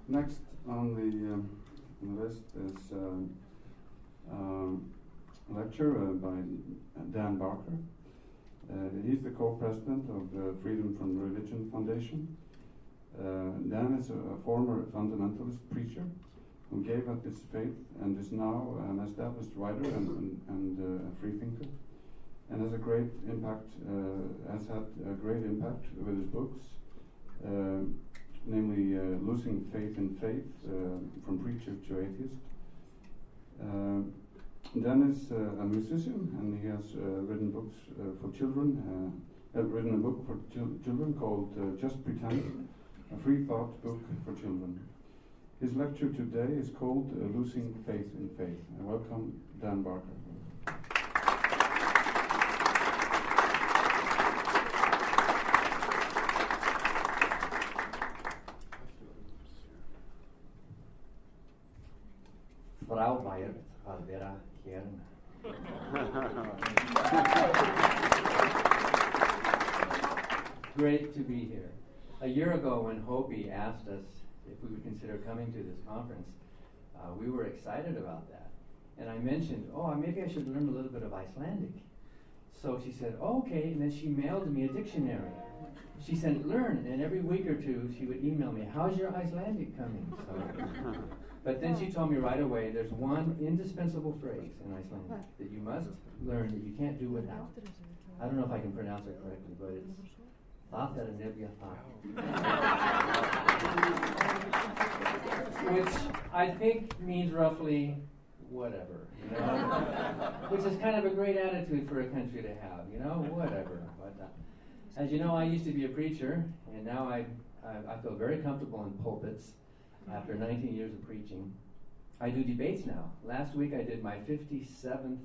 Next on the list is a lecture by Dan Barker. He's the co-president of the Freedom from Religion Foundation. Dan is a former fundamentalist preacher who gave up his faith and is now an established writer and a free thinker, and has a great impact. Has had a great impact with his books, namely Losing Faith in Faith, from Preacher to Atheist. Dan is a musician, and he has written books for children. Written a book for children called Just Pretend, a Freethought book for children. His lecture today is called Losing Faith in Faith. And welcome, Dan Barker. Frábært að vera hérna. Great to be here. A year ago when Hopi asked us if we would consider coming to this conference, we were excited about that. And I mentioned, maybe I should learn a little bit of Icelandic. So she said, okay, and then she mailed me a dictionary. She said, learn, and every week or two she would email me, how's your Icelandic coming? So, but then she told me right away, there's one indispensable phrase in Icelandic that you must learn, that you can't do without. I don't know if I can pronounce it correctly, but it's which I think means roughly whatever, you know, which is kind of a great attitude for a country to have, you know, whatever. But, as you know, I used to be a preacher, and now I feel very comfortable in pulpits after 19 years of preaching. I do debates now. Last week I did my 57th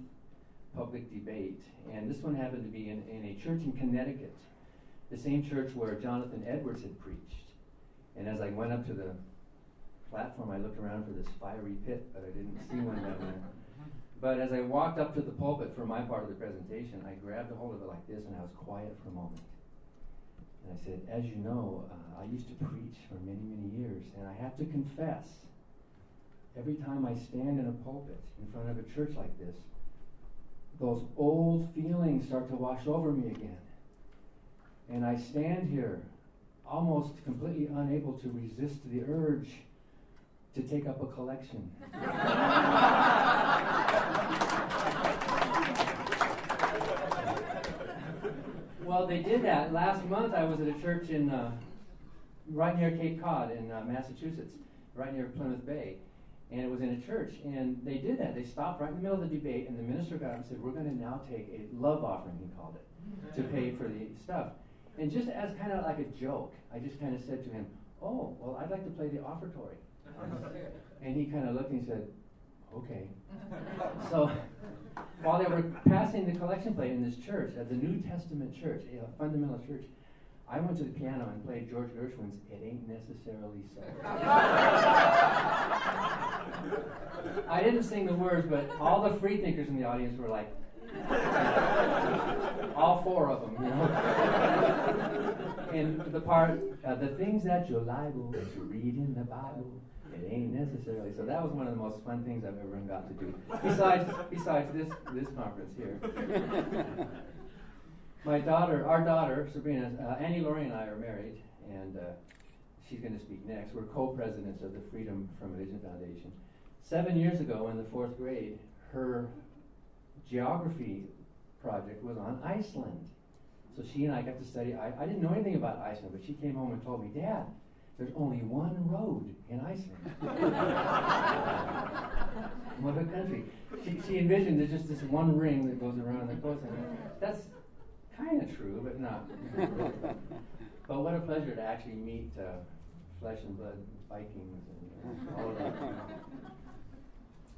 public debate, and this one happened to be in a church in Connecticut, the same church where Jonathan Edwards had preached. And as I went up to the platform, I looked around for this fiery pit, but I didn't see one down there. But as I walked up to the pulpit for my part of the presentation, I grabbed a hold of it like this, and I was quiet for a moment. And I said, as you know, I used to preach for many, many years, and I have to confess, every time I stand in a pulpit in front of a church like this, those old feelings start to wash over me again. And I stand here almost completely unable to resist the urge to take up a collection. Well, they did that. Last month I was at a church in right near Cape Cod in Massachusetts, right near Plymouth Bay. And it was in a church, and they did that. They stopped right in the middle of the debate, and the minister got up and said, we're going to now take a love offering, he called it, to pay for the stuff. And just as kind of like a joke, I just kind of said to him, oh, well, I'd like to play the offertory. And he kind of looked and he said, okay. So while they were passing the collection plate in this church, at the New Testament church, a fundamentalist church, I went to the piano and played George Gershwin's It Ain't Necessarily So. I didn't sing the words, but all the free thinkers in the audience were like, all four of them, you know. And the part, the things that you're liable to read in the Bible, it ain't necessarily. So that was one of the most fun things I've ever got to do. Besides this conference here. Our daughter, Sabrina, Annie Laurie and I are married, and she's going to speak next. We're co-presidents of the Freedom from Religion Foundation. 7 years ago in the 4th grade, her geography project was on Iceland. So she and I got to study. I didn't know anything about Iceland, but she came home and told me, Dad, there's only one road in Iceland. What a country. She envisioned there's just this one ring that goes around the coast. That's kind of true, but not. But what a pleasure to actually meet flesh and blood Vikings and all of that.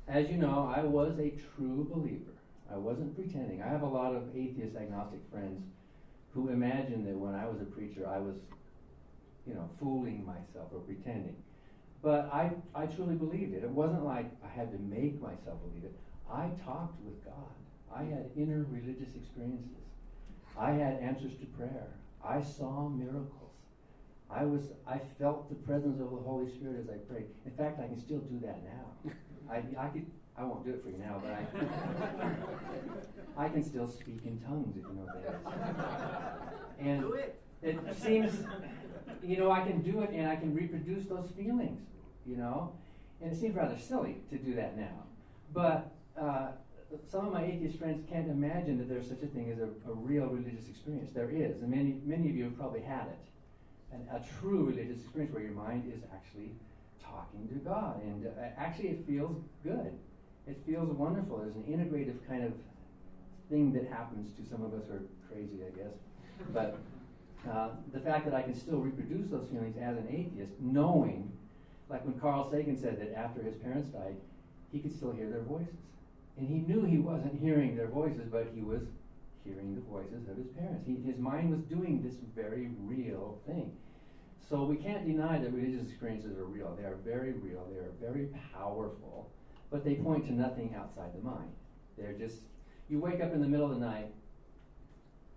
As you know, I was a true believer. I wasn't pretending. I have a lot of atheist, agnostic friends who imagine that when I was a preacher, I was, fooling myself or pretending. But I truly believed it. It wasn't like I had to make myself believe it. I talked with God. I had inner religious experiences. I had answers to prayer. I saw miracles. I felt the presence of the Holy Spirit as I prayed. In fact, I can still do that now. I won't do it for you now, but I can still speak in tongues, if you know what that is. And do it. It seems, I can do it and I can reproduce those feelings, and it seems rather silly to do that now. But some of my atheist friends can't imagine that there's such a thing as a real religious experience. There is, and many of you have probably had it. A true religious experience where your mind is actually talking to God. And actually it feels good. It feels wonderful. There's an integrative kind of thing that happens to some of us who are crazy, I guess. But the fact that I can still reproduce those feelings as an atheist, knowing, like when Carl Sagan said that after his parents died, he could still hear their voices. And he knew he wasn't hearing their voices, but he was hearing the voices of his parents. His mind was doing this very real thing. So we can't deny that religious experiences are real. They are very real. They are very powerful. But they point to nothing outside the mind. They're just, you wake up in the middle of the night,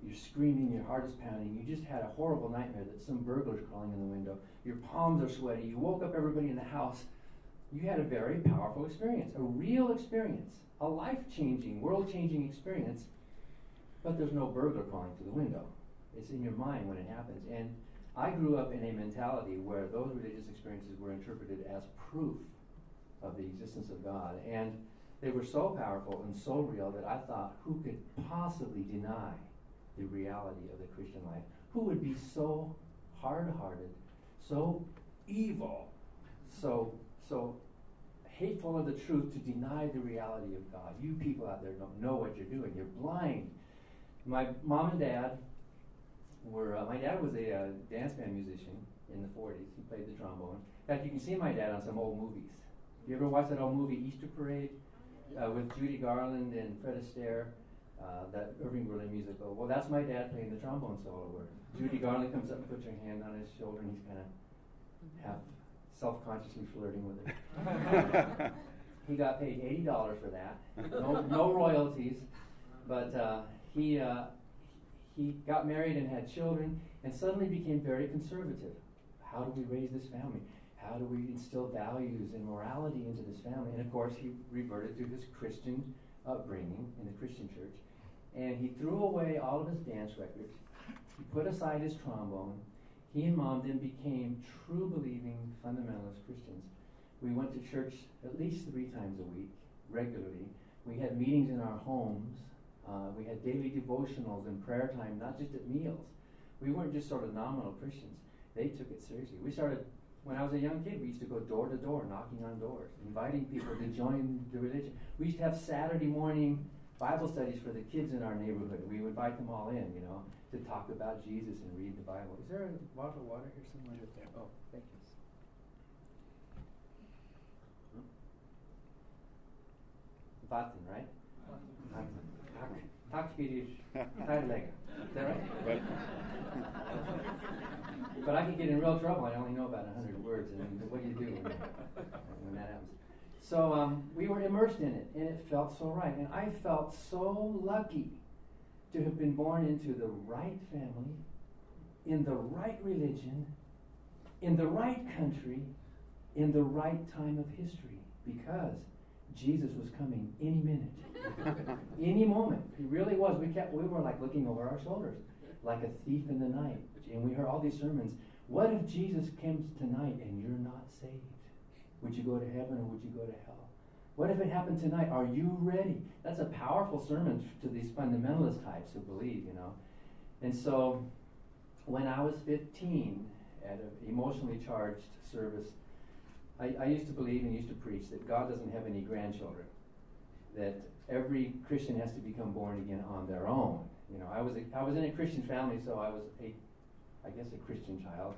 you're screaming, your heart is pounding, you just had a horrible nightmare that some burglar's crawling in the window, your palms are sweaty, you woke up everybody in the house. You had a very powerful experience, a real experience, a life-changing, world-changing experience, but there's no burglar crawling through the window. It's in your mind when it happens. And I grew up in a mentality where those religious experiences were interpreted as proof of the existence of God. And they were so powerful and so real that I thought, who could possibly deny the reality of the Christian life? Who would be so hard-hearted, so evil, so hateful of the truth to deny the reality of God? You people out there don't know what you're doing. You're blind. My mom and dad were, my dad was a dance band musician in the 40s. He played the trombone. In fact, you can see my dad on some old movies. You ever watch that old movie Easter Parade with Judy Garland and Fred Astaire, that Irving Berlin musical? Well, that's my dad playing the trombone solo where Judy Garland comes up and puts her hand on his shoulder and he's kind of half self-consciously flirting with her. He got paid $80 for that. No royalties, but he got married and had children and suddenly became very conservative. How do we raise this family? How do we instill values and morality into this family? And of course, he reverted to his Christian upbringing in the Christian church. And he threw away all of his dance records. He put aside his trombone. He and Mom then became true believing fundamentalist Christians. We went to church at least 3 times a week, regularly. We had meetings in our homes. We had daily devotionals and prayer time, not just at meals. We weren't just sort of nominal Christians. They took it seriously. We started, when I was a young kid, we used to go door to door, knocking on doors, inviting people to join the religion. We used to have Saturday morning Bible studies for the kids in our neighborhood. We would invite them all in, to talk about Jesus and read the Bible. Is there a bottle of water here somewhere? There. Oh, thank you. Vatten, right? Tack fyrir kærleika. Is that right? But I could get in real trouble. I only know about 100 words, and what do you do when that happens? So we were immersed in it, and it felt so right. And I felt so lucky to have been born into the right family, in the right religion, in the right country, in the right time of history, because Jesus was coming any minute, any moment. He really was. We were like looking over our shoulders, like a thief in the night. And we heard all these sermons. What if Jesus comes tonight and you're not saved? Would you go to heaven or would you go to hell? What if it happened tonight? Are you ready? That's a powerful sermon to these fundamentalist types who believe, And so when I was 15 at an emotionally charged service, I used to believe and used to preach that God doesn't have any grandchildren, that every Christian has to become born again on their own. I was in a Christian family, so I was I guess a Christian child,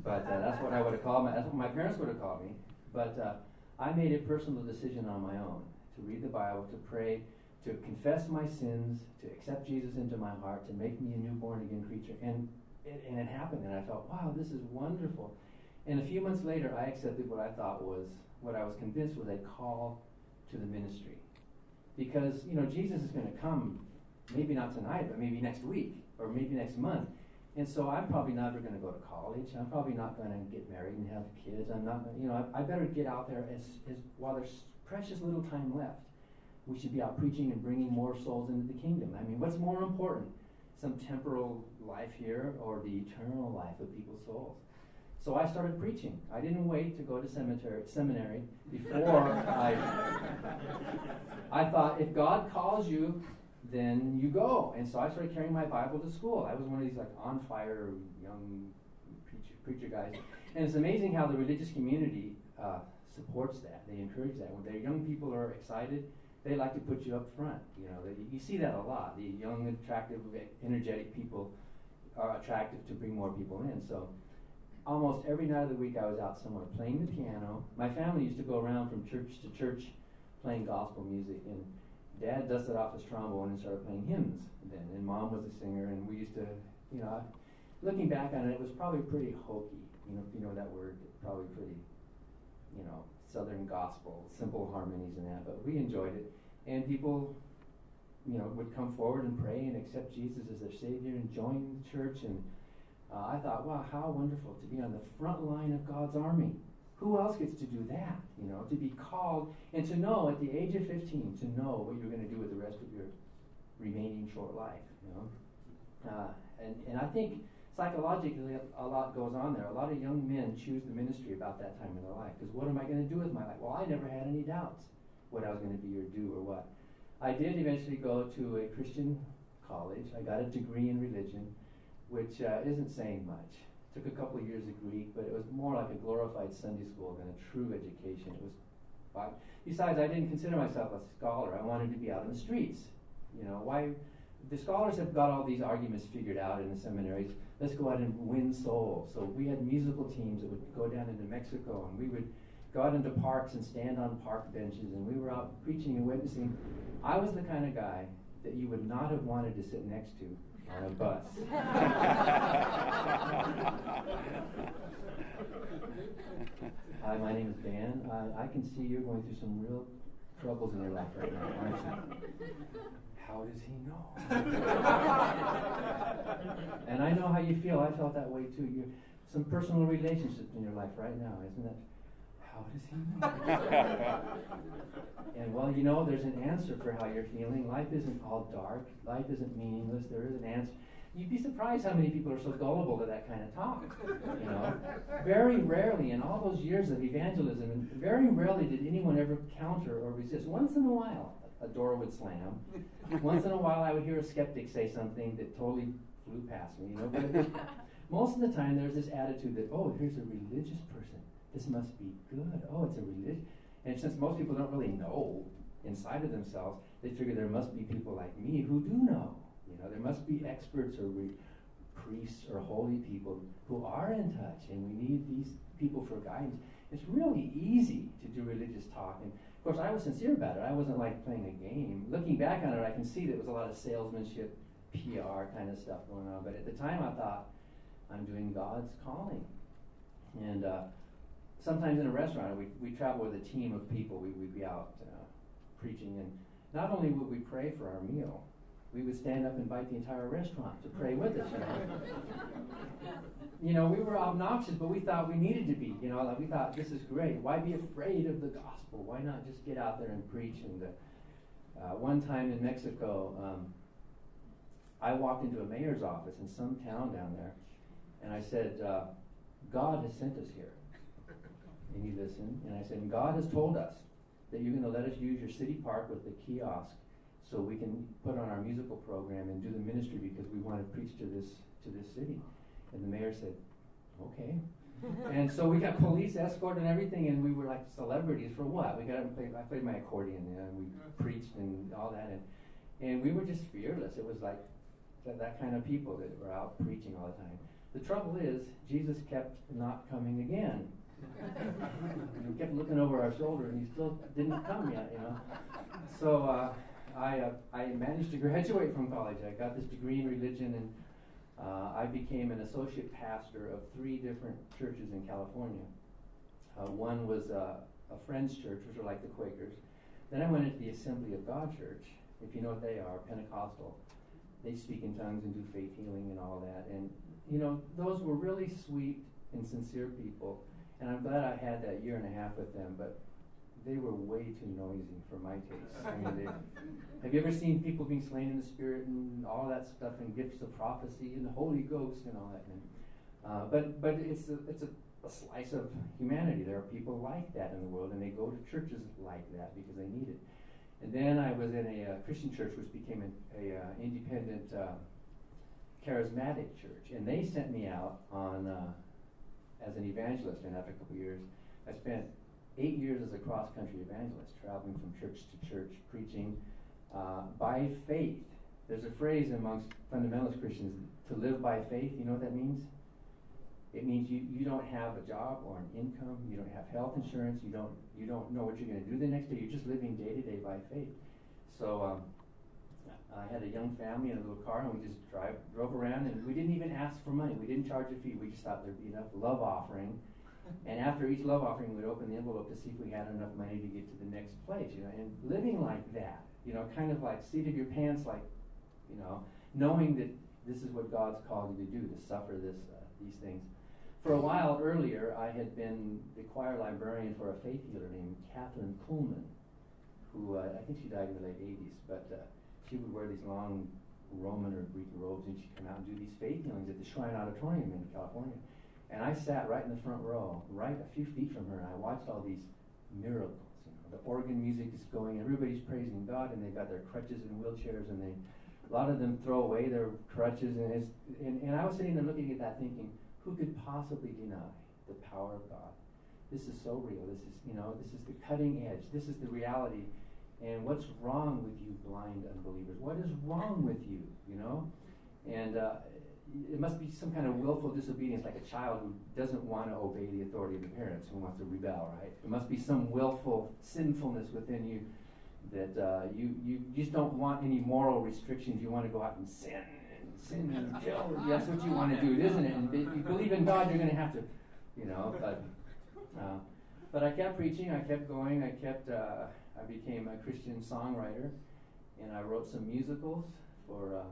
but that's what I would have called that's what my parents would have called me. But I made a personal decision on my own to read the Bible, to pray, to confess my sins, to accept Jesus into my heart, to make me a new born again creature, and it happened, and I felt, wow, this is wonderful. And a few months later, I accepted what I was convinced was a call to the ministry. Because, Jesus is going to come, maybe not tonight, but maybe next week, or maybe next month. And so I'm probably never going to go to college. I'm probably not going to get married and have kids. I'm not, I better get out there while there's precious little time left. We should be out preaching and bringing more souls into the kingdom. I mean, what's more important? Some temporal life here or the eternal life of people's souls? So I started preaching. I didn't wait to go to seminary before I thought, if God calls you, then you go. And so I started carrying my Bible to school. I was one of these like on fire young preacher guys. And it's amazing how the religious community supports that. They encourage that. When their young people are excited, they like to put you up front. You see that a lot. The young, attractive, energetic people are attractive to bring more people in. So almost every night of the week I was out somewhere playing the piano. My family used to go around from church to church playing gospel music, and Dad dusted off his trombone and started playing hymns then, and Mom was a singer, and we used to, looking back on it, it was probably pretty hokey, if you know that word, probably pretty, Southern gospel, simple harmonies and that, but we enjoyed it, and people, would come forward and pray and accept Jesus as their Savior and join the church, and I thought, wow, how wonderful to be on the front line of God's army. Who else gets to do that? To be called and to know at the age of 15 to know what you're going to do with the rest of your remaining short life. And I think psychologically a lot goes on there. A lot of young men choose the ministry about that time in their life because what am I going to do with my life? Well, I never had any doubts what I was going to be or do or what. I did eventually go to a Christian college. I got a degree in religion, which isn't saying much. Took a couple of years of Greek, but it was more like a glorified Sunday school than a true education. It was, besides, I didn't consider myself a scholar. I wanted to be out in the streets. Why? The scholars have got all these arguments figured out in the seminaries. Let's go out and win souls. So we had musical teams that would go down into Mexico, and we would go out into parks and stand on park benches, and we were out preaching and witnessing. I was the kind of guy that you would not have wanted to sit next to on a bus. Hi, my name is Dan. I can see you're going through some real troubles in your life right now, aren't you? How does he know? And I know how you feel. I felt that way too. Some personal relationships in your life right now, isn't it? How does he know? And well, there's an answer for how you're feeling. Life isn't all dark. Life isn't meaningless. There is an answer. You'd be surprised how many people are so gullible to that kind of talk. Very rarely in all those years of evangelism, very rarely did anyone ever counter or resist. Once in a while, a door would slam. Once in a while, I would hear a skeptic say something that totally flew past me. But most of the time, there's this attitude that, oh, here's a religious person. This must be good. Oh, it's a religion. And since most people don't really know inside of themselves, they figure there must be people like me who do know. There must be experts or priests or holy people who are in touch, and we need these people for guidance. It's really easy to do religious talk. And of course, I was sincere about it. I wasn't like playing a game. Looking back on it, I can see there was a lot of salesmanship, PR kind of stuff going on. But at the time, I thought, I'm doing God's calling. And sometimes in a restaurant, we travel with a team of people. We'd be out preaching, and not only would we pray for our meal, we would stand up and invite the entire restaurant to pray with us. We were obnoxious, but we thought we needed to be. We thought, this is great. Why be afraid of the gospel? Why not just get out there and preach? And one time in Mexico, I walked into a mayor's office in some town down there, and I said, God has sent us here. And he listened, and I said, God has told us that you're going to let us use your city park with the kiosk so we can put on our musical program and do the ministry because we want to preach to this city. And the mayor said, okay. And so we got police escort and everything, and we were like celebrities for what? I played my accordion, and we preached and all that, and we were just fearless. It was like that kind of people that were out preaching all the time. The trouble is, Jesus kept not coming again. We kept looking over our shoulder, and he still didn't come yet, So I managed to graduate from college. I got this degree in religion, and I became an associate pastor of 3 different churches in California. One was a friend's church, which are like the Quakers. Then I went into the Assembly of God Church. If you know what they are, Pentecostal. They speak in tongues and do faith healing and all that. And those were really sweet and sincere people, and I'm glad I had that year and a half with them, but they were way too noisy for my taste. I mean, have you ever seen people being slain in the Spirit and all that stuff, and gifts of prophecy and the Holy Ghost and all that? And, but it's a slice of humanity. There are people like that in the world, and they go to churches like that because they need it. And then I was in a Christian church, which became a independent charismatic church, and they sent me out on as an evangelist. And after a couple of years, I spent 8 years as a cross-country evangelist, traveling from church to church, preaching by faith. There's a phrase amongst fundamentalist Christians, to live by faith. You know what that means? It means you don't have a job or an income, you don't have health insurance, you don't know what you're going to do the next day. You're just living day to day by faith. So I had a young family in a little car, and we just drove around, and we didn't even ask for money. We didn't charge a fee. We just thought there'd be enough love offering. And after each love offering, we'd open the envelope to see if we had enough money to get to the next place, and living like that, kind of like seat of your pants, like, knowing that this is what God's called you to do, to suffer these things. For a while earlier, I had been the choir librarian for a faith healer named Catherine Kuhlman, who I think she died in the late 80s, but she would wear these long Roman or Greek robes, and she'd come out and do these faith healings at the Shrine Auditorium in California. And I sat right in the front row, right a few feet from her, and I watched all these miracles. The organ music is going, everybody's praising God, and they've got their crutches and wheelchairs, and a lot of them throw away their crutches, and I was sitting there looking at that thinking, who could possibly deny the power of God? This is so real. This is the cutting edge. This is the reality. And what's wrong with you, blind unbelievers? What is wrong with you? And it must be some kind of willful disobedience, like a child who doesn't want to obey the authority of the parents, who wants to rebel, right? It must be some willful sinfulness within you that you just don't want any moral restrictions. You want to go out and sin and kill. That's what you want to do, isn't it? And if you believe in God, you're going to have to, But I kept preaching. I kept going. I became a Christian songwriter, and I wrote some musicals for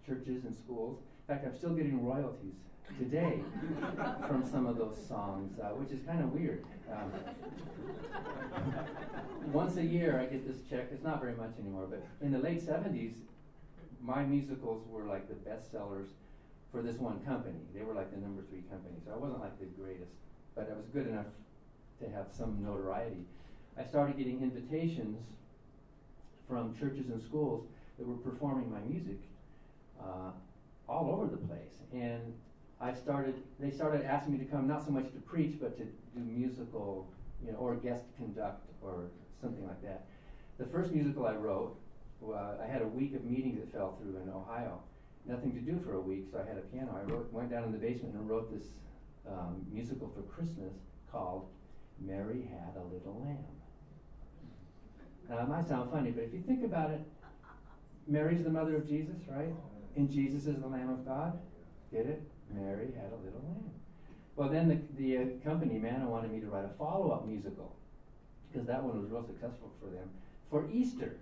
churches and schools. In fact, I'm still getting royalties today from some of those songs, which is kind of weird. Once a year, I get this check. It's not very much anymore, but in the late 70s, my musicals were like the best sellers for this one company. They were like the number 3 company, so I wasn't like the greatest, but I was good enough to have some notoriety. I started getting invitations from churches and schools that were performing my music all over the place, and they started asking me to come, not so much to preach, but to do musical, or guest conduct or something like that. The first musical I wrote, I had a week of meetings that fell through in Ohio. Nothing to do for a week, so I had a piano. I went down in the basement and wrote this musical for Christmas called Mary Had a Little Lamb. Now, it might sound funny, but if you think about it, Mary's the mother of Jesus, right? And Jesus is the Lamb of God. Get it? Mary had a little lamb. Well, then the company, Manna, wanted me to write a follow-up musical, because that one was real successful for them, for Easter.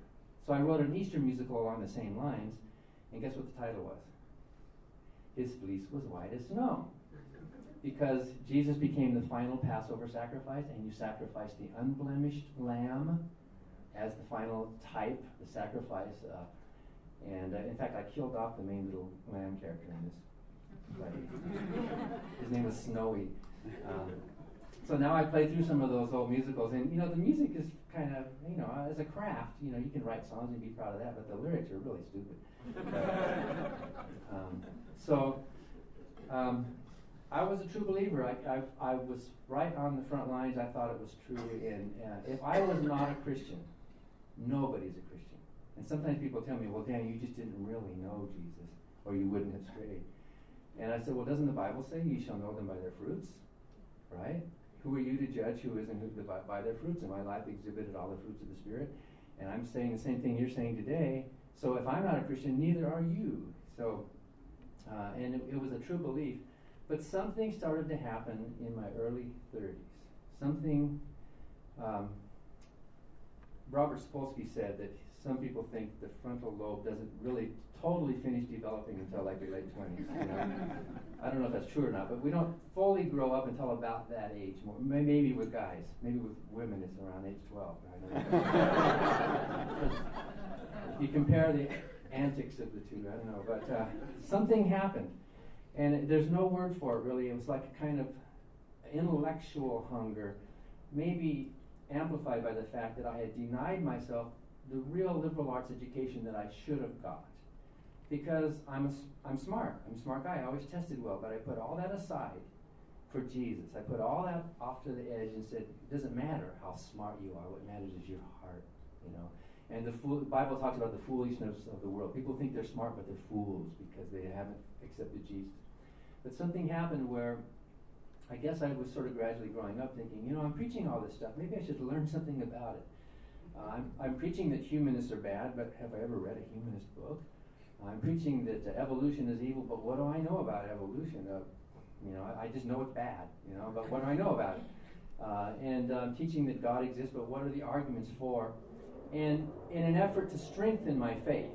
So I wrote an Easter musical along the same lines, and guess what the title was? His fleece was white as snow. Because Jesus became the final Passover sacrifice, and you sacrificed the unblemished lamb as the final type, the sacrifice. And in fact, I killed off the main little lamb character in this play. His name was Snowy. So now I play through some of those old musicals, and the music is kind of, as a craft, you can write songs and be proud of that, but the lyrics are really stupid. I was a true believer. I was right on the front lines. I thought it was true, and if I was not a Christian, nobody's a Christian. And sometimes people tell me, well, Dan, you just didn't really know Jesus, or you wouldn't have strayed. And I said, well, doesn't the Bible say you shall know them by their fruits? Right? Who are you to judge who is and who by their fruits? And my life exhibited all the fruits of the Spirit. And I'm saying the same thing you're saying today. So if I'm not a Christian, neither are you. So, and it was a true belief. But something started to happen in my early 30s. Something Robert Sapolsky said that some people think the frontal lobe doesn't really totally finish developing until like your late 20s. You know? I don't know if that's true or not, but we don't fully grow up until about that age. Maybe with guys, maybe with women it's around age 12. I don't know. If you compare the antics of the two, I don't know, but something happened, and there's no word for it really. It was like a kind of intellectual hunger, maybe amplified by the fact that I had denied myself the real liberal arts education that I should have got. Because I'm smart. I'm a smart guy. I always tested well, but I put all that aside for Jesus. I put all that off to the edge and said, it doesn't matter how smart you are. What matters is your heart, you know. And the Bible talks about the foolishness of the world. People think they're smart, but they're fools because they haven't accepted Jesus. But something happened where I guess I was sort of gradually growing up thinking, you know, I'm preaching all this stuff. Maybe I should learn something about it. I'm preaching that humanists are bad, but have I ever read a humanist book? I'm preaching that evolution is evil, but what do I know about evolution? You know, I just know it's bad, you know, but what do I know about it? And I'm teaching that God exists, but what are the arguments for? And in an effort to strengthen my faith,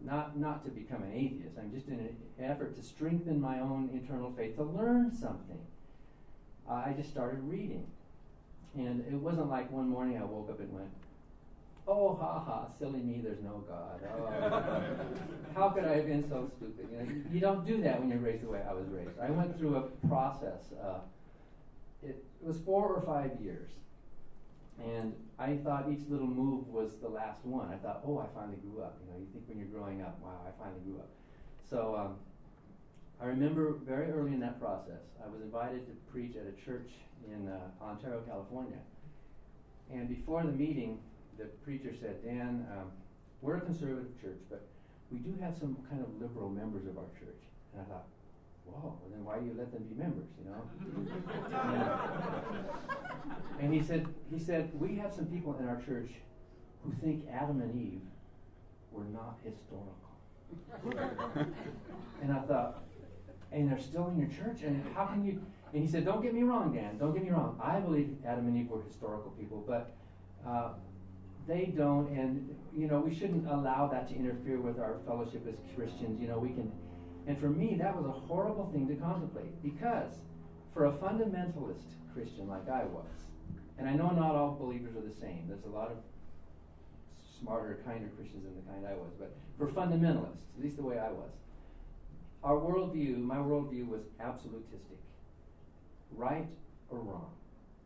not to become an atheist, I'm just in an effort to strengthen my own internal faith, to learn something. I just started reading. And it wasn't like one morning I woke up and went, oh, ha ha, silly me, there's no God. Oh, how could I have been so stupid? You know, you don't do that when you're raised the way I was raised. I went through a process. It was 4 or 5 years. And I thought each little move was the last one. I thought, oh, I finally grew up. You know, you think when you're growing up, wow, I finally grew up. So I remember very early in that process, I was invited to preach at a church in Ontario, California. And before the meeting, the preacher said, Dan, we're a conservative church, but we do have some kind of liberal members of our church. And I thought, whoa, well then why do you let them be members, you know? And he said, we have some people in our church who think Adam and Eve were not historical. And I thought, and they're still in your church? And how can you? And he said, don't get me wrong, Dan, don't get me wrong. I believe Adam and Eve were historical people, but they don't, and you know, we shouldn't allow that to interfere with our fellowship as Christians. You know, we can, and for me, that was a horrible thing to contemplate, because for a fundamentalist Christian like I was, and I know not all believers are the same. There's a lot of smarter, kinder Christians than the kind I was, but for fundamentalists, at least the way I was, our worldview, my worldview was absolutistic. Right or wrong,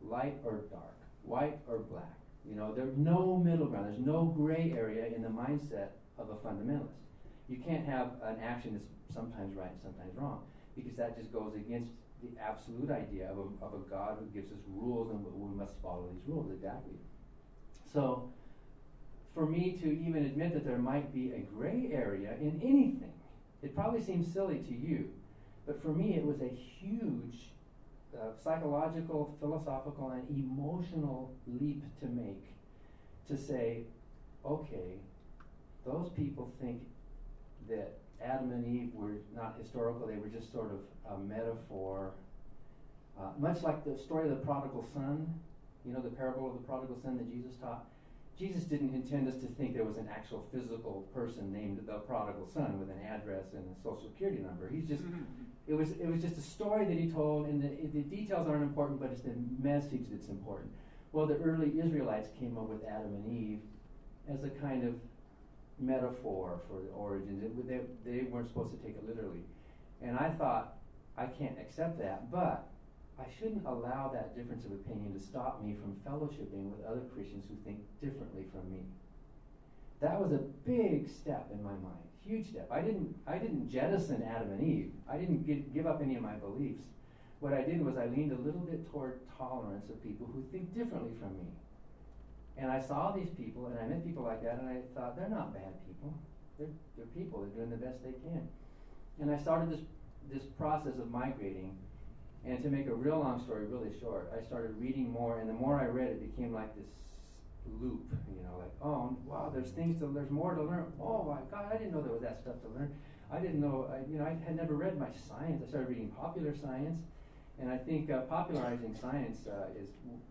light or dark, white or black. You know, there's no middle ground. There's no gray area in the mindset of a fundamentalist. You can't have an action that's sometimes right and sometimes wrong, because that just goes against the absolute idea of a God who gives us rules and we must follow these rules exactly. So, for me to even admit that there might be a gray area in anything, it probably seems silly to you, but for me it was a huge psychological, philosophical, and emotional leap to make, to say, okay, those people think that Adam and Eve were not historical, they were just sort of a metaphor, much like the story of the prodigal son, you know, the parable of the prodigal son that Jesus taught. Jesus didn't intend us to think there was an actual physical person named the prodigal son with an address and a social security number. He's just, it was just a story that he told, and the details aren't important, but it's the message that's important. Well, the early Israelites came up with Adam and Eve as a kind of metaphor for the origins. They weren't supposed to take it literally. And I thought, I can't accept that, but I shouldn't allow that difference of opinion to stop me from fellowshipping with other Christians who think differently from me. That was a big step in my mind, huge step. I didn't jettison Adam and Eve. I didn't give up any of my beliefs. What I did was I leaned a little bit toward tolerance of people who think differently from me. And I saw these people, and I met people like that, and I thought, they're not bad people. They're people. They're doing the best they can. And I started this process of migrating. And to make a real long story really short, I started reading more, and the more I read, it became like this loop, you know, like, oh, wow, there's more to learn. Oh my God, I didn't know there was that stuff to learn. I didn't know, I had never read much science. I started reading popular science, and I think popularizing science is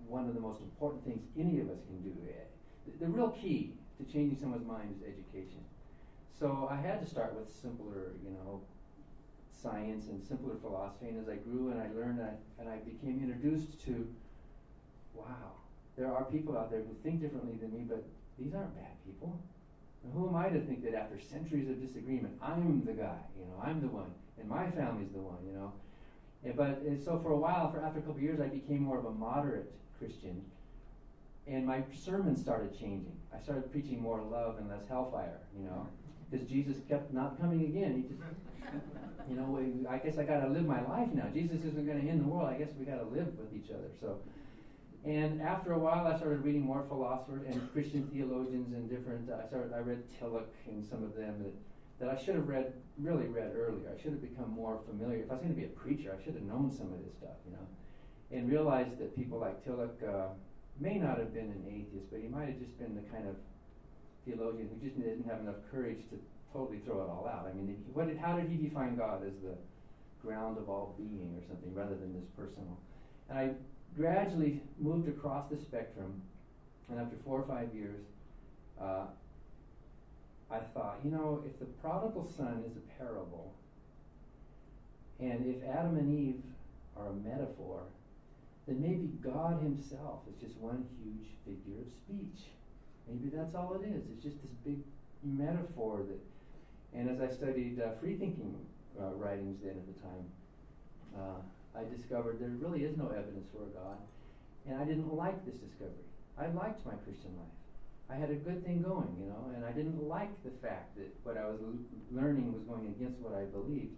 one of the most important things any of us can do. the real key to changing someone's mind is education. So I had to start with simpler, science and simpler philosophy. And as I grew and I learned and I became introduced to, wow, there are people out there who think differently than me, but these aren't bad people. And who am I to think that after centuries of disagreement, I'm the guy, I'm the one, and my family's the one, So for a while, after a couple of years, I became more of a moderate Christian, and my sermons started changing. I started preaching more love and less hellfire, because Jesus kept not coming again. He just, I guess I got to live my life now. Jesus isn't going to end the world. I guess we got to live with each other. And after a while, I started reading more philosophers and Christian theologians and different. I read Tillich and some of them that I should have really read earlier. I should have become more familiar. If I was going to be a preacher, I should have known some of this stuff, and realized that people like Tillich may not have been an atheist, but he might have just been the kind of theologian who just didn't have enough courage to totally throw it all out. I mean, how did he define God as the ground of all being or something, rather than this personal? And I gradually moved across the spectrum, and after 4 or 5 years, I thought, if the prodigal son is a parable, and if Adam and Eve are a metaphor, then maybe God himself is just one huge figure of speech. Maybe that's all it is. It's just this big metaphor and as I studied free-thinking writings then at the time, I discovered there really is no evidence for a God, and I didn't like this discovery. I liked my Christian life. I had a good thing going, and I didn't like the fact that what I was learning was going against what I believed.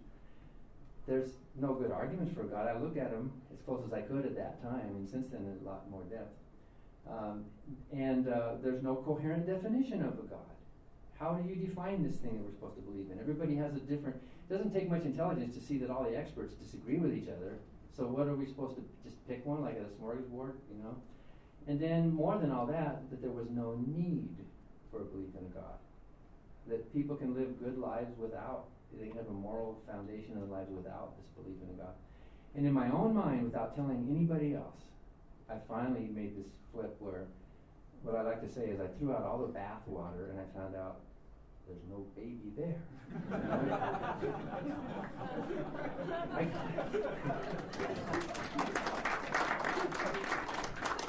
There's no good arguments for God. I looked at them as close as I could at that time, and since then in a lot more depth. There's no coherent definition of a God. How do you define this thing that we're supposed to believe in? Everybody has a different. It doesn't take much intelligence to see that all the experts disagree with each other. So what are we supposed to just pick one like at a smorgasbord, And then more than all that there was no need for a belief in a God. That people can live good lives without. They can have a moral foundation in their lives without this belief in a God. And in my own mind, without telling anybody else, I finally made this flip where what I like to say is I threw out all the bath water and I found out there's no baby there.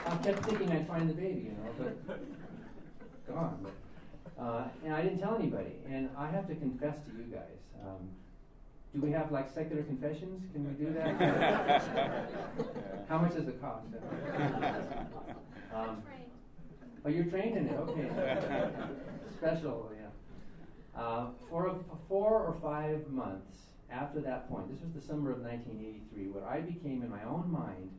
I kept thinking I'd find the baby, but gone. And I didn't tell anybody. And I have to confess to you guys. Do we have secular confessions? Can we do that? How much does it cost? Oh, you're trained in it. Okay. Special, yeah. For 4 or 5 months after that point, this was the summer of 1983, where I became, in my own mind,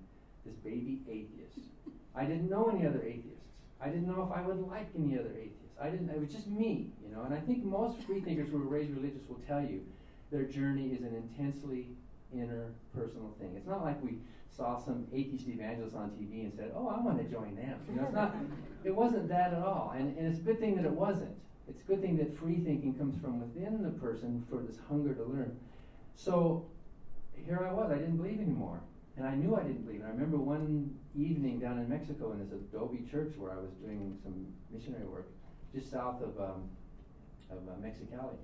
this baby atheist. I didn't know any other atheists. I didn't know if I would like any other atheists. It was just me, And I think most freethinkers who were raised religious will tell you their journey is an intensely inner personal thing. It's not like we saw some atheist evangelist on TV and said, "Oh, I want to join them." It's not. It wasn't that at all, and it's a good thing that it wasn't. It's a good thing that free thinking comes from within the person for this hunger to learn. So here I was. I didn't believe anymore, and I knew I didn't believe. And I remember one evening down in Mexico in this adobe church where I was doing some missionary work, just south of Mexicali.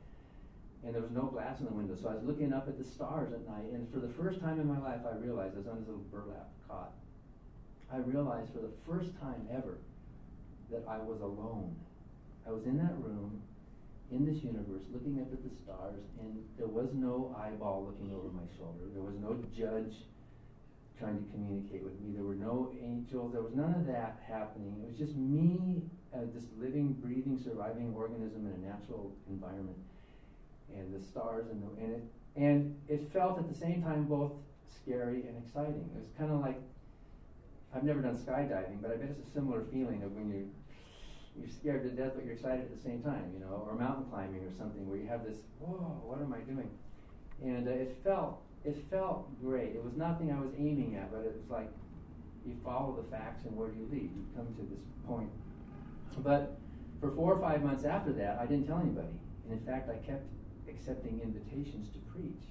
And there was no glass in the window, so I was looking up at the stars at night, and for the first time in my life, I realized, I was on this little burlap cot, I realized for the first time ever that I was alone. I was in that room, in this universe, looking up at the stars, and there was no eyeball looking over my shoulder. There was no judge trying to communicate with me. There were no angels. There was none of that happening. It was just me, this living, breathing, surviving organism in a natural environment. And the stars and it felt at the same time both scary and exciting. It was kind of like, I've never done skydiving, but I bet it's a similar feeling of when you're scared to death but you're excited at the same time, or mountain climbing or something where you have this, whoa, what am I doing? And it felt great. It was nothing I was aiming at, but it was like you follow the facts and where do you lead? You come to this point. But for 4 or 5 months after that, I didn't tell anybody. And in fact, I kept accepting invitations to preach.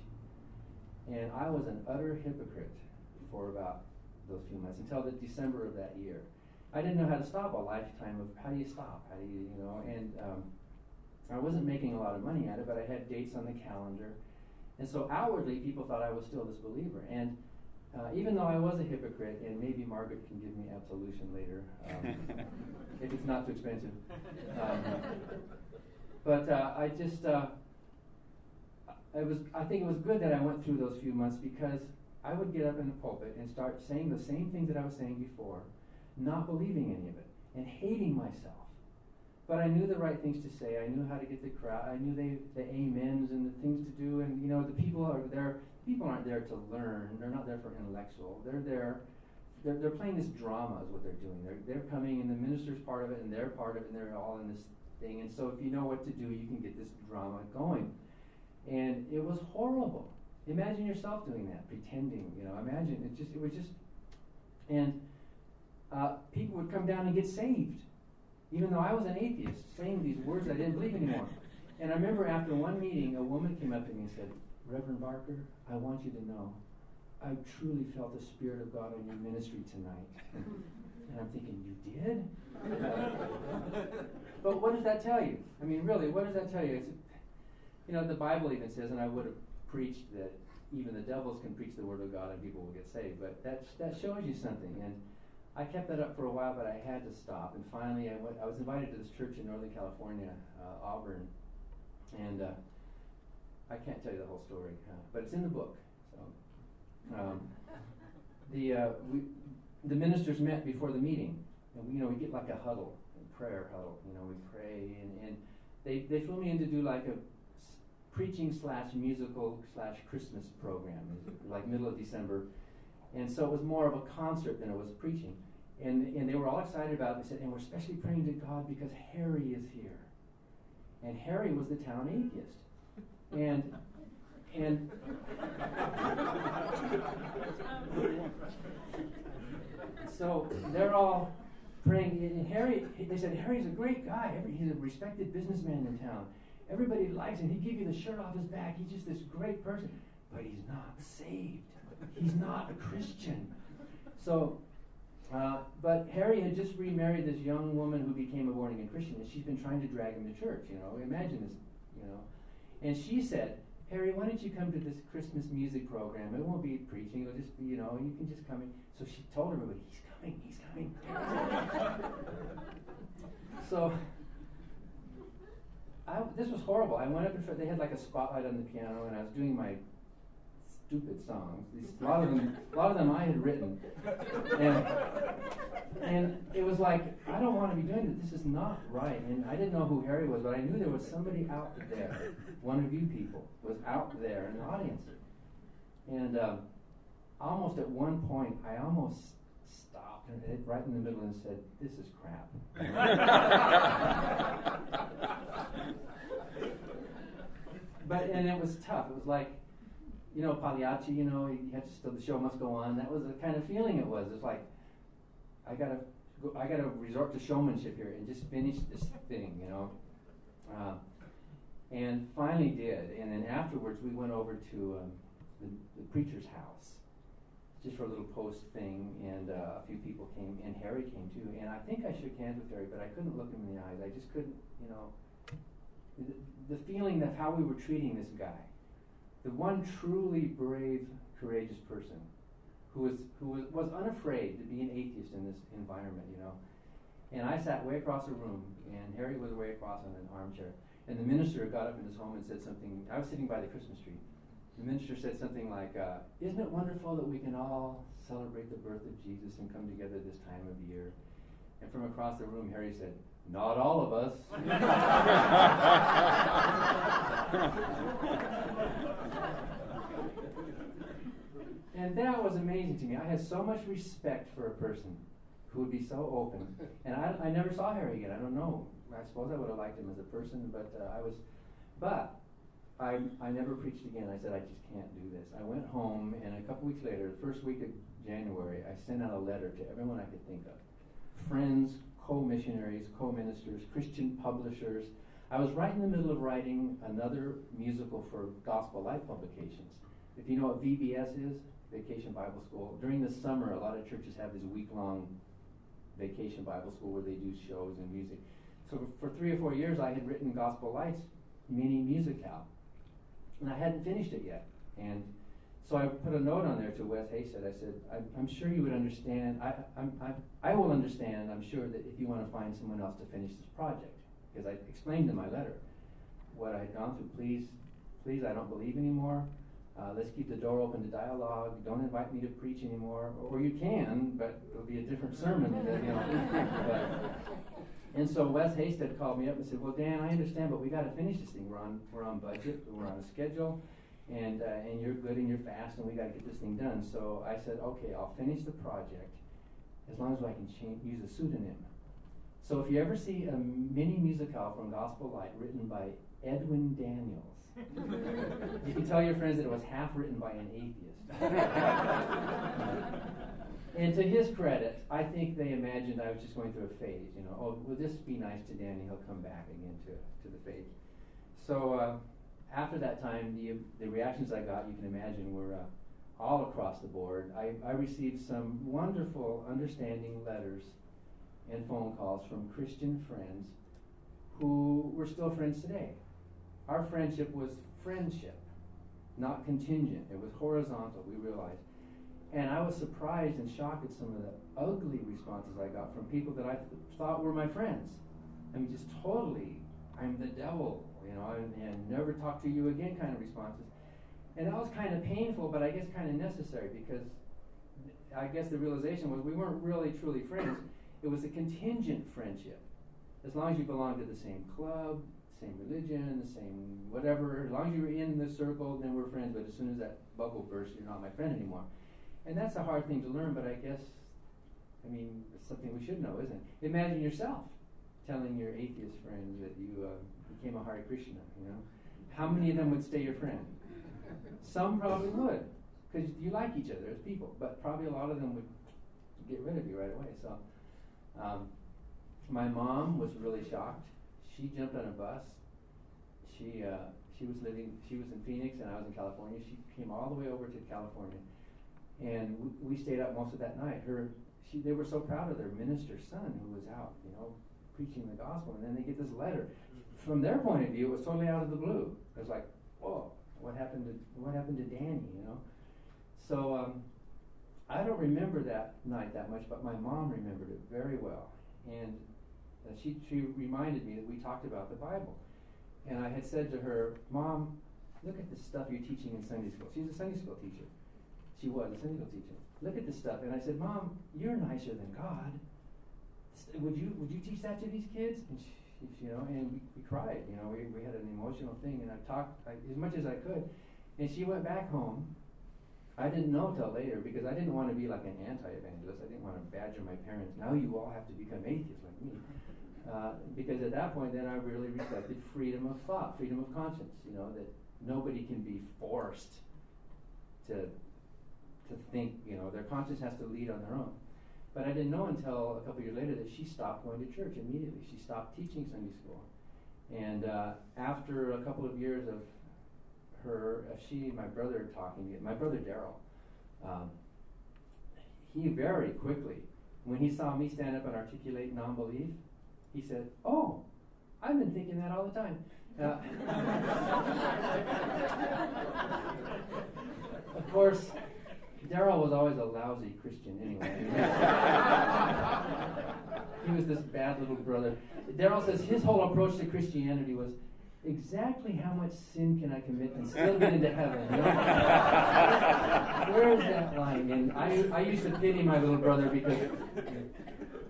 And I was an utter hypocrite for about those few months, until the December of that year. I didn't know how to stop a lifetime of how do you stop, how do you, you know, and I wasn't making a lot of money at it, but I had dates on the calendar. And so outwardly, people thought I was still this believer. And even though I was a hypocrite, and maybe Margaret can give me absolution later, if it's not too expensive. But I just, I think it was good that I went through those few months, because I would get up in the pulpit and start saying the same things that I was saying before, not believing any of it, and hating myself. But I knew the right things to say. I knew how to get the crowd. I knew the amens and the things to do. And you know, the people are there. People aren't there to learn. They're not there for intellectual. They're there. They're playing this drama is what they're doing. They're coming, and the minister's part of it, and they're part of it, and they're all in this thing. And so if you know what to do, you can get this drama going. And it was horrible. Imagine yourself doing that, pretending. You know, imagine it was just, and people would come down and get saved. Even though I was an atheist, saying these words I didn't believe anymore. And I remember after one meeting, a woman came up to me and said, "Reverend Barker, I want you to know, I truly felt the Spirit of God on your ministry tonight." And I'm thinking, you did? But what does that tell you? I mean, really, what does that tell you? It's, you know, the Bible even says, and I would have preached that even the devils can preach the Word of God and people will get saved. But that shows you something. And I kept that up for a while, but I had to stop. And finally, I was invited to this church in Northern California, Auburn. And I can't tell you the whole story, but it's in the book. So the ministers met before the meeting. And we get like a huddle, a prayer huddle. You know, we pray. And they flew me in to do like a preaching / musical / Christmas program, like middle of December. And so it was more of a concert than it was preaching. And they were all excited about it. They said, and we're especially praying to God because Harry is here. And Harry was the town atheist. And so they're all praying. And Harry, they said, Harry's a great guy. He's a respected businessman in town. Everybody likes him. He'd give you the shirt off his back. He's just this great person. But he's not saved. He's not a Christian. So, but Harry had just remarried this young woman who became a born-again Christian, and she's been trying to drag him to church, you know. Imagine this, you know. And she said, Harry, why don't you come to this Christmas music program? It won't be preaching. It'll just be, you know, you can just come in. So she told everybody, he's coming. So, this was horrible. I went up in front, they had like a spotlight on the piano, and I was doing my stupid songs. A lot of them I had written. And it was like, I don't want to be doing this. This is not right. And I didn't know who Harry was, but I knew there was somebody out there. One of you people was out there in the audience. And almost at one point, I almost stopped and hit right in the middle and said, "This is crap." And it was tough. It was like, you know, Pagliacci, you know, you have to still, the show must go on. That was the kind of feeling it was. It's like, I gotta resort to showmanship here and just finish this thing, you know. And finally did. And then afterwards, we went over to the preacher's house, just for a little post thing. And a few people came, and Harry came too. And I think I shook hands with Harry, but I couldn't look him in the eyes. I just couldn't, you know. The feeling of how we were treating this guy. The one truly brave, courageous person who was unafraid to be an atheist in this environment, you know. And I sat way across the room, and Harry was way across on an armchair. And the minister got up in his home and said something. I was sitting by the Christmas tree. The minister said something like, "Isn't it wonderful that we can all celebrate the birth of Jesus and come together this time of year?" And from across the room, Harry said, "Not all of us." And that was amazing to me. I had so much respect for a person who would be so open. And I never saw Harry again. I don't know. I suppose I would have liked him as a person, but I never preached again. I said, I just can't do this. I went home, and a couple weeks later, the first week of January, I sent out a letter to everyone I could think of. Friends, co-missionaries, co-ministers, Christian publishers. I was right in the middle of writing another musical for Gospel Light Publications. If you know what VBS is, Vacation Bible School, during the summer, a lot of churches have these week-long vacation Bible school where they do shows and music. So for 3 or 4 years, I had written Gospel Lights mini musicale, and I hadn't finished it yet. And so I put a note on there to Wes Haystead. I said, I'm sure you would understand. I will understand, I'm sure, that if you want to find someone else to finish this project. Because I explained in my letter what I had gone through. Please, I don't believe anymore. Let's keep the door open to dialogue. Don't invite me to preach anymore. Or you can, but it'll be a different sermon. And so Wes Haystead called me up and said, well, Dan, I understand, but we got to finish this thing. We're on budget. We're on a schedule. And you're good and you're fast, and we got to get this thing done. So I said, okay, I'll finish the project as long as I can use a pseudonym. So if you ever see a mini musicale from Gospel Light written by Edwin Daniels, you can tell your friends that it was half written by an atheist. And to his credit, I think they imagined I was just going through a phase. Oh, will this be nice to Danny? He'll come back again to the faith. So after that time, the reactions I got, you can imagine, were all across the board. I received some wonderful, understanding letters and phone calls from Christian friends who were still friends today. Our friendship was friendship, not contingent. It was horizontal, we realized. And I was surprised and shocked at some of the ugly responses I got from people that I thought were my friends. I mean, just totally, I'm the devil, and never talk to you again kind of responses. And that was kind of painful, but I guess kind of necessary, because I guess the realization was we weren't really truly friends. It was a contingent friendship. As long as you belonged to the same club, same religion, the same whatever, as long as you were in the circle, then we're friends. But as soon as that bubble bursts, you're not my friend anymore. And that's a hard thing to learn, but I guess, it's something we should know, isn't it? Imagine yourself telling your atheist friends that you became a Hare Krishna, How many of them would stay your friend? Some probably would, because you like each other as people, but probably a lot of them would get rid of you right away. So my mom was really shocked. She jumped on a bus. She was in Phoenix and I was in California. She came all the way over to California, and we stayed up most of that night. They were so proud of their minister's son who was out, preaching the gospel, and then they get this letter. From their point of view, it was totally out of the blue. It was like, whoa, what happened to Danny, So I don't remember that night that much, but my mom remembered it very well. And she reminded me that we talked about the Bible. And I had said to her, Mom, look at the stuff you're teaching in Sunday school. She's a Sunday school teacher. She was a Sunday school teacher. Look at this stuff. And I said, Mom, you're nicer than God. Would you teach that to these kids? And and we cried. We had an emotional thing, and I talked as much as I could. And she went back home. I didn't know till later, because I didn't want to be like an anti-evangelist. I didn't want to badger my parents. Now you all have to become atheists like me. Because at that point, then I really respected freedom of thought, freedom of conscience. That nobody can be forced to think. Their conscience has to lead on their own. But I didn't know until a couple years later that she stopped going to church immediately. She stopped teaching Sunday school. And after a couple of years of my brother Daryl, he very quickly, when he saw me stand up and articulate non-belief, he said, oh, I've been thinking that all the time. Of course, Daryl was always a lousy Christian anyway. He was this bad little brother. Daryl says his whole approach to Christianity was, exactly how much sin can I commit and still get into heaven? Where is that line? And I used to pity my little brother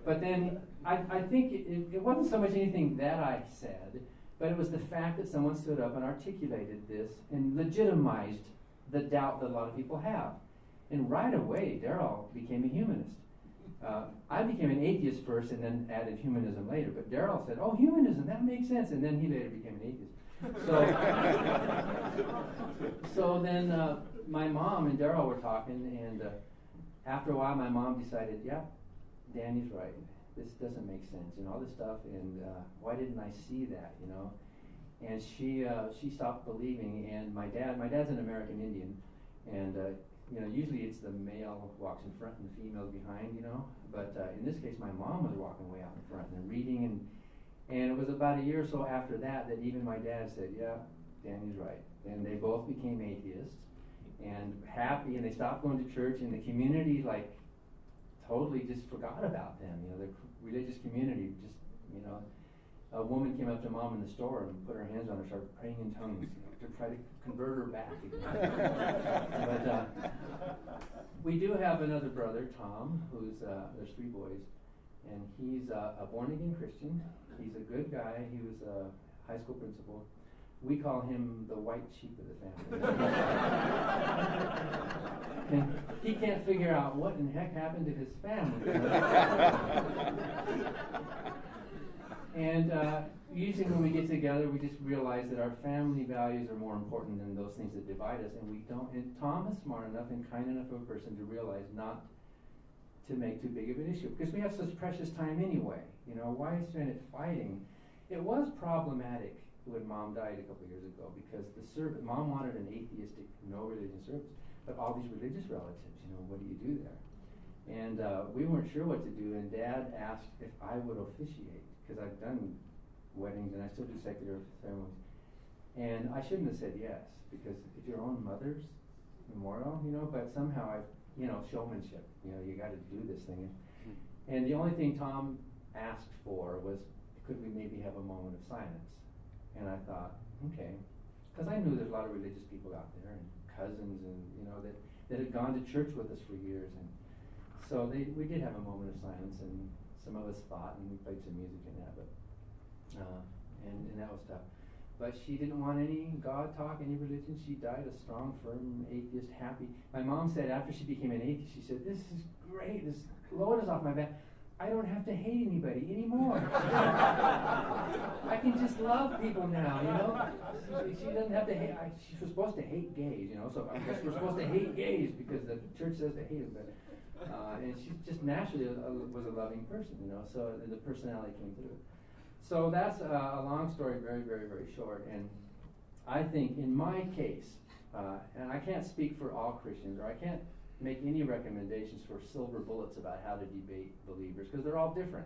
but then I think it wasn't so much anything that I said, but it was the fact that someone stood up and articulated this and legitimized the doubt that a lot of people have. And right away, Daryl became a humanist. I became an atheist first and then added humanism later. But Daryl said, oh, humanism, that makes sense. And then he later became an atheist. So then my mom and Daryl were talking, and after a while my mom decided, yeah, Danny's right. This doesn't make sense, all this stuff, and why didn't I see that, And she stopped believing, and my dad's an American Indian, and usually it's the male who walks in front and the female behind, But in this case, my mom was walking way out in front and reading, and it was about a year or so after that even my dad said, yeah, Danny's right. And they both became atheists and happy, and they stopped going to church, and the community, totally just forgot about them. The religious community just, a woman came up to mom in the store and put her hands on her, started praying in tongues to try to convert her back. But we do have another brother, Tom, who's there's 3 boys, and he's a born-again Christian. He's a good guy. He was a high school principal. We call him the white sheep of the family. And he can't figure out what in heck happened to his family. And usually when we get together, we just realize that our family values are more important than those things that divide us. And we don't. And Tom is smart enough and kind enough of a person to realize not to make too big of an issue, because we have such precious time anyway. Why spend it fighting? It was problematic when Mom died a couple years ago, because Mom wanted an atheistic, no religion service, but all these religious relatives, what do you do there? And we weren't sure what to do, and Dad asked if I would officiate, because I've done weddings and I still do secular ceremonies. And I shouldn't have said yes, because it's your own mother's memorial, but somehow showmanship, you got to do this thing. And the only thing Tom asked for was, could we maybe have a moment of silence? And I thought, okay, because I knew there's a lot of religious people out there, and cousins, and that had gone to church with us for years, and so we did have a moment of silence, and some of us fought, and we played some music in that, but and that was tough. But she didn't want any God talk, any religion. She died a strong, firm atheist, happy. My mom said after she became an atheist, she said, "This is great. This load is off my back. I don't have to hate anybody anymore. I can just love people now, She doesn't have to hate. She was supposed to hate gays, so I guess we're supposed to hate gays because the church says to hate them. And she just naturally was a loving person, so the personality came through. So that's a long story, very, very, very short. And I think in my case, and I can't speak for all Christians, or I can't make any recommendations for silver bullets about how to debate believers, because they're all different.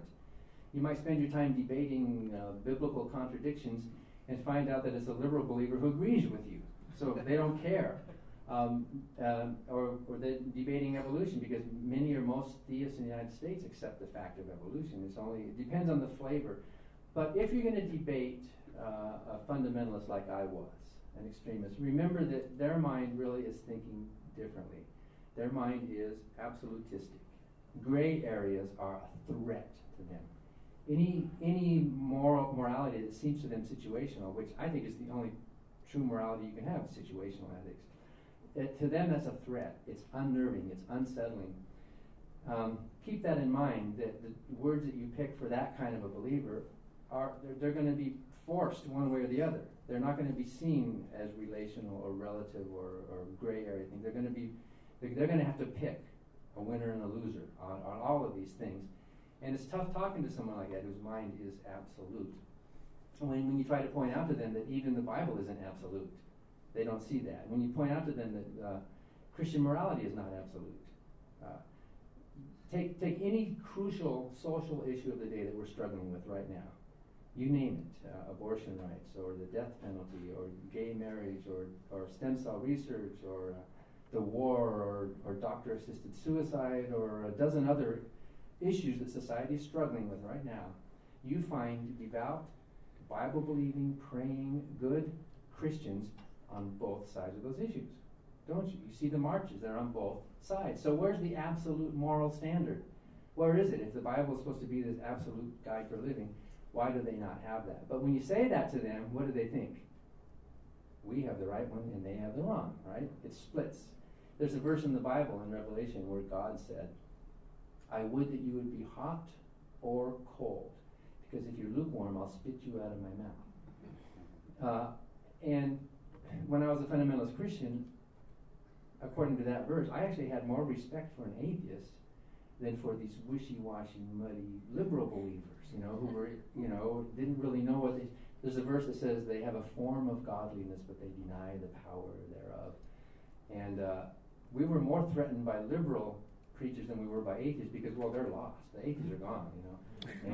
You might spend your time debating biblical contradictions and find out that it's a liberal believer who agrees with you, so they don't care. Or they're debating evolution, because many or most theists in the United States accept the fact of evolution. It depends on the flavor. But if you're going to debate a fundamentalist like I was, an extremist, remember that their mind really is thinking differently. Their mind is absolutistic. Gray areas are a threat to them. Any morality that seems to them situational, which I think is the only true morality you can have, situational ethics. To them, that's a threat. It's unnerving. It's unsettling. Keep that in mind, that the words that you pick for that kind of a believer they're going to be forced one way or the other. They're not going to be seen as relational or relative or gray area things. They're going to have to pick a winner and a loser on all of these things. And it's tough talking to someone like that whose mind is absolute. When you try to point out to them that even the Bible isn't absolute, they don't see that. When you point out to them that Christian morality is not absolute, take any crucial social issue of the day that we're struggling with right now. You name it, abortion rights, or the death penalty, or gay marriage, or stem cell research, or the war, or doctor-assisted suicide, or a dozen other issues that society is struggling with right now. You find devout, Bible-believing, praying, good Christians on both sides of those issues, don't you? You see the marches, they're on both sides. So where's the absolute moral standard? Where is it? If the Bible is supposed to be this absolute guide for living, why do they not have that? But when you say that to them, what do they think? We have the right one and they have the wrong, right? It splits. There's a verse in the Bible in Revelation where God said, I would that you would be hot or cold, because if you're lukewarm, I'll spit you out of my mouth. And when I was a fundamentalist Christian, according to that verse, I actually had more respect for an atheist than for these wishy-washy, muddy, liberal believers, who were, didn't really know what they... There's a verse that says they have a form of godliness, but they deny the power thereof. And we were more threatened by liberal preachers than we were by atheists because, well, they're lost. The atheists are gone, you know,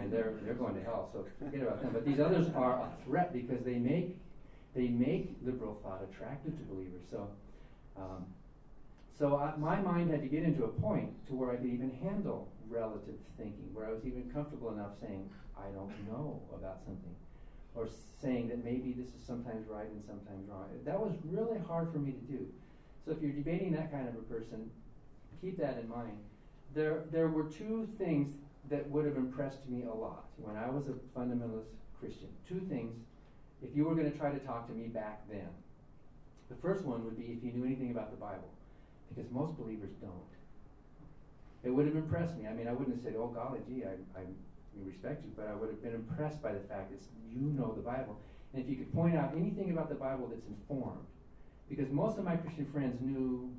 and they're going to hell. So forget about them. But these others are a threat because they make liberal thought attractive to believers. So my mind had to get into a point to where I could even handle relative thinking, where I was even comfortable enough saying, I don't know about something, or saying that maybe this is sometimes right and sometimes wrong. That was really hard for me to do. So if you're debating that kind of a person, keep that in mind. There were two things that would have impressed me a lot when I was a fundamentalist Christian. Two things, if you were going to try to talk to me back then. The first one would be if you knew anything about the Bible, because most believers don't. It would have impressed me. I mean, I wouldn't have said, oh, golly, gee, I respect you, but I would have been impressed by the fact that you know the Bible. And if you could point out anything about the Bible that's informed, because most of my Christian friends knew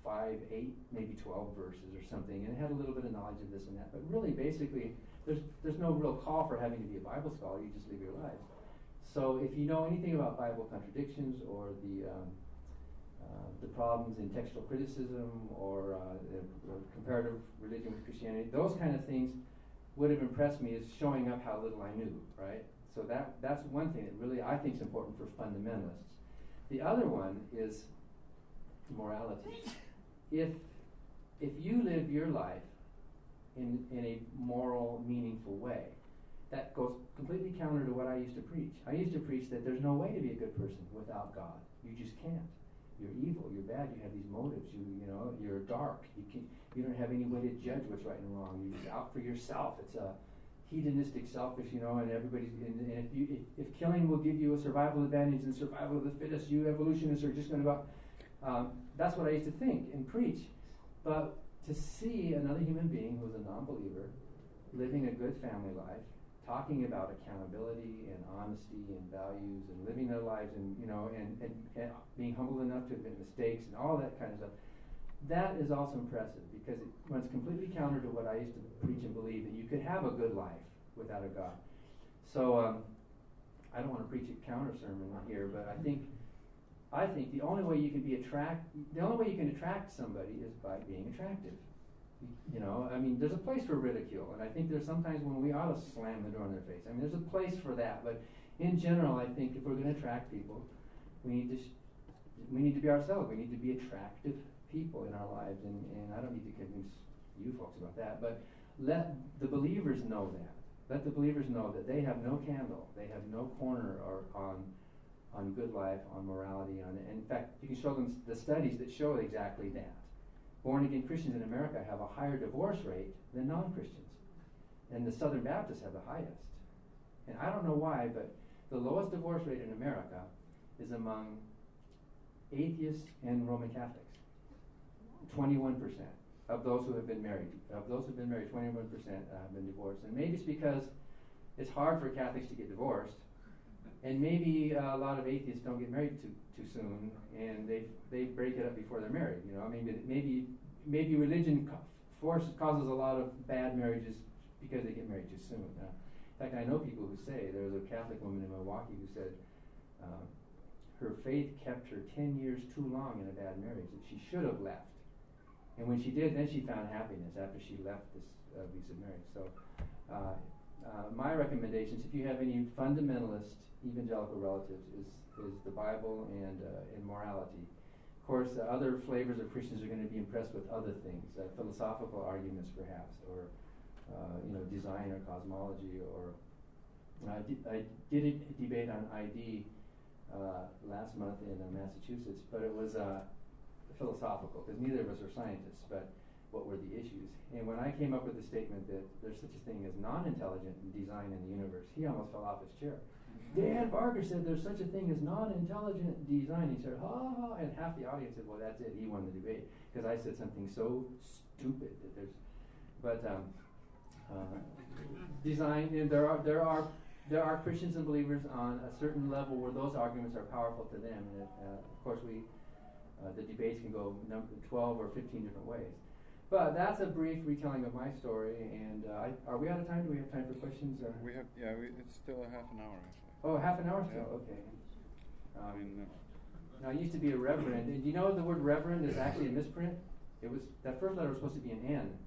5, 8, maybe 12 verses or something, and had a little bit of knowledge of this and that. But really, basically, there's no real call for having to be a Bible scholar. You just live your life. So if you know anything about Bible contradictions or the problems in textual criticism or comparative religion with Christianity, those kind of things would have impressed me as showing up how little I knew, right? So that's one thing that really I think is important for fundamentalists. The other one is morality. If you live your life in a moral, meaningful way, that goes completely counter to what I used to preach. I used to preach that there's no way to be a good person without God. You just can't. You're evil. You're bad. You have these motives. You're dark. You don't have any way to judge what's right and wrong. You're just out for yourself. It's a hedonistic, selfish, and everybody's. And if killing will give you a survival advantage and survival of the fittest, you evolutionists are just going to go. That's what I used to think and preach. But to see another human being who was a non-believer living a good family life, talking about accountability and honesty and values and living their lives and and being humble enough to admit mistakes and all that kind of stuff, that is also impressive because it runs completely counter to what I used to preach and believe, that you could have a good life without a God. So I don't want to preach a counter sermon here, but I think the only way you can attract somebody is by being attractive. I mean, there's a place for ridicule, and I think there's sometimes when we ought to slam the door in their face. I mean, there's a place for that, but in general, I think if we're going to attract people, we need to be ourselves. We need to be attractive people in our lives, and I don't need to convince you folks about that, but let the believers know that. Let the believers know that they have no candle, they have no corner on good life, on morality, in fact, you can show them the studies that show exactly that. Born-again Christians in America have a higher divorce rate than non-Christians. And the Southern Baptists have the highest. And I don't know why, but the lowest divorce rate in America is among atheists and Roman Catholics. 21% of those who have been married. Of those who have been married, 21% have been divorced. And maybe it's because it's hard for Catholics to get divorced. And maybe a lot of atheists don't get married too soon, and they break it up before they're married. Maybe religion causes a lot of bad marriages because they get married too soon. In fact, I know people who say, there was a Catholic woman in Milwaukee who said her faith kept her 10 years too long in a bad marriage, that she should have left. And when she did, then she found happiness after she left this abusive marriage. So my recommendations, if you have any fundamentalist evangelical relatives, is the Bible and morality. Of course, other flavors of Christians are going to be impressed with other things, philosophical arguments perhaps, or design or cosmology. Or I did a debate on ID last month in Massachusetts, but it was philosophical because neither of us are scientists. But what were the issues? And when I came up with the statement that there's such a thing as non-intelligent design in the universe, he almost fell off his chair. Dan Barker said there's such a thing as non-intelligent design. He said, ha ha, and half the audience said, well, that's it. He won the debate because I said something so stupid that there's. But design, and there are Christians and believers on a certain level where those arguments are powerful to them. And of course, the debates can go 12 or 15 different ways. But that's a brief retelling of my story. And are we out of time? Do we have time for questions? We have, it's still a half an hour actually. Oh, half an hour still? Okay. Now, I used to be a reverend, and you know the word reverend is actually a misprint? That first letter was supposed to be an N.